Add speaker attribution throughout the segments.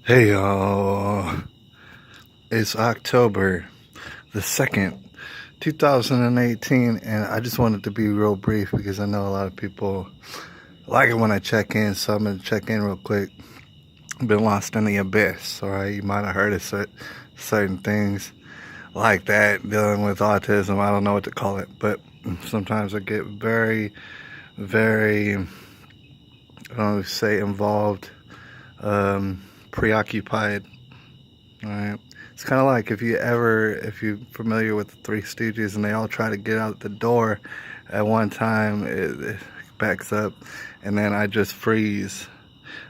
Speaker 1: Hey y'all, it's October the 2nd, 2018, and I just wanted to be real brief because I know a lot of people like it when I check in, so I'm going to check in real quick. I've been lost in the abyss, alright? You might have heard of certain things like that, dealing with autism. I don't know what to call it, but sometimes I get very, I don't know, say involved, preoccupied. All right. It's kind of like if you're familiar with the Three Stooges and they all try to get out the door at one time, it backs up, and then I just freeze.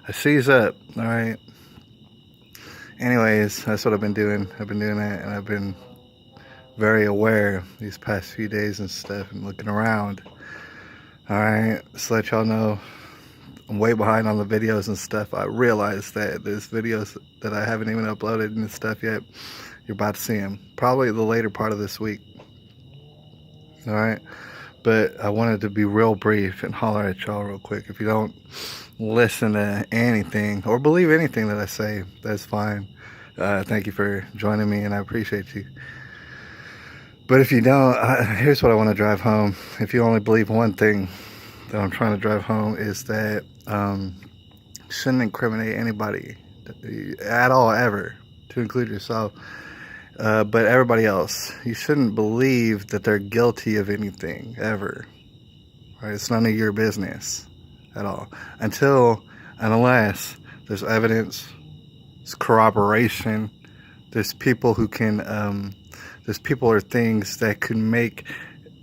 Speaker 1: I seize up. All right. Anyways, that's what I've been doing. I've been doing that, and I've been very aware these past few days and stuff, and looking around. All right. Just let y'all know, I'm way behind on the videos and stuff. I realized that there's videos that I haven't even uploaded and stuff yet. You're about to see them probably the later part of this week. All right, but I wanted to be real brief and holler at y'all real quick. If you don't listen to anything or believe anything that I say, that's fine. Thank you for joining me, and I appreciate you. But if you don't, here's what I want to drive home. If you only believe one thing that I'm trying to drive home, is that shouldn't incriminate anybody at all, ever, to include yourself, but everybody else. You shouldn't believe that they're guilty of anything, ever. Right? It's none of your business at all, until and unless there's evidence, there's corroboration, there's people who can, there's people or things that can make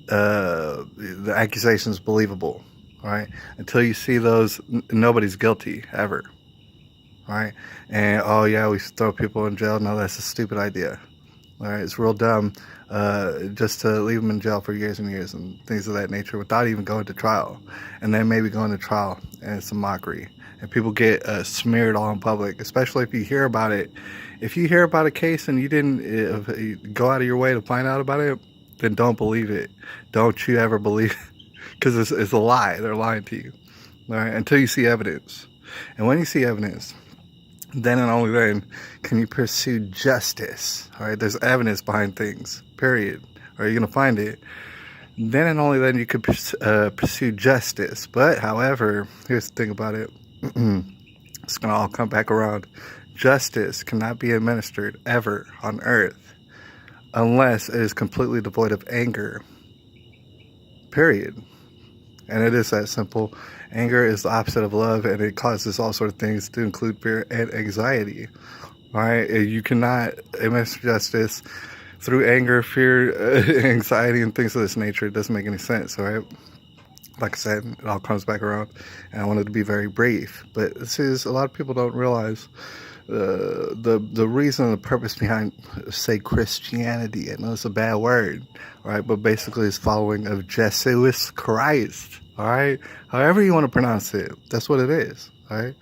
Speaker 1: the accusations believable. All right, until you see those, nobody's guilty, ever. All right, and oh yeah, we should throw people in jail. No, that's a stupid idea. All right, it's real dumb, just to leave them in jail for years and years and things of that nature without even going to trial, and then maybe going to trial, and it's a mockery, and people get smeared all in public, especially if you hear about it. If you hear about a case and you didn't go out of your way to find out about it, then don't believe it. Don't you ever believe it, because it's a lie. They're lying to you. All right, until you see evidence, and when you see evidence, then and only then can you pursue justice. All right, there's evidence behind things, period. Or you're gonna find it. Then and only then you could pursue justice. But however, here's the thing about it. It's gonna all come back around. Justice cannot be administered ever on earth unless it is completely devoid of anger, period. And it is that simple. Anger is the opposite of love, and it causes all sorts of things, to include fear and anxiety. All right, you cannot administer justice through anger, fear, anxiety, and things of this nature. It doesn't make any sense. All right, like I said, it all comes back around, and I wanted to be very brief. But this is, a lot of people don't realize the reason and the purpose behind, say, Christianity. I know it's a bad word, right? But basically it's following of Jesus Christ, all right? However you want to pronounce it, that's what it is, all right?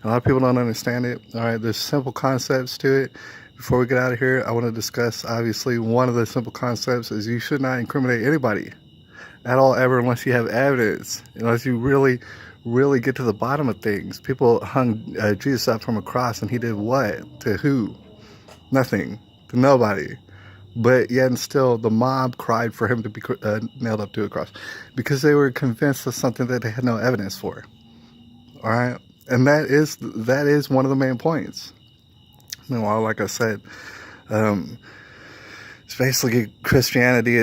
Speaker 1: A lot of people don't understand it, all right? There's simple concepts to it. Before we get out of here, I want to discuss, obviously, one of the simple concepts is you should not incriminate anybody at all, ever, unless you have evidence, unless you really get to the bottom of things. People hung Jesus up from a cross, and he did what? To who? Nothing. To nobody. But yet and still, the mob cried for him to be nailed up to a cross, because they were convinced of something that they had no evidence for. All right? And that is one of the main points. Meanwhile, like I said, it's basically Christianity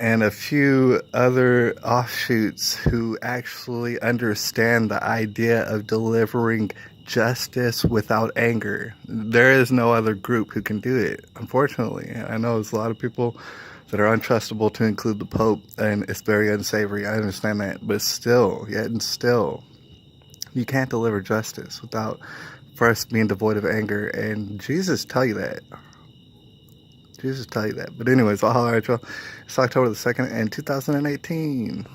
Speaker 1: and a few other offshoots who actually understand the idea of delivering justice without anger. There is no other group who can do it, unfortunately. I know there's a lot of people that are untrustable, to include the Pope, and it's very unsavory. I understand that. But still, yet and still, you can't deliver justice without first being devoid of anger. And Jesus tell you that. Jesus tell you that. But anyways, I'll holler at y'all. It's October the 2nd in 2018.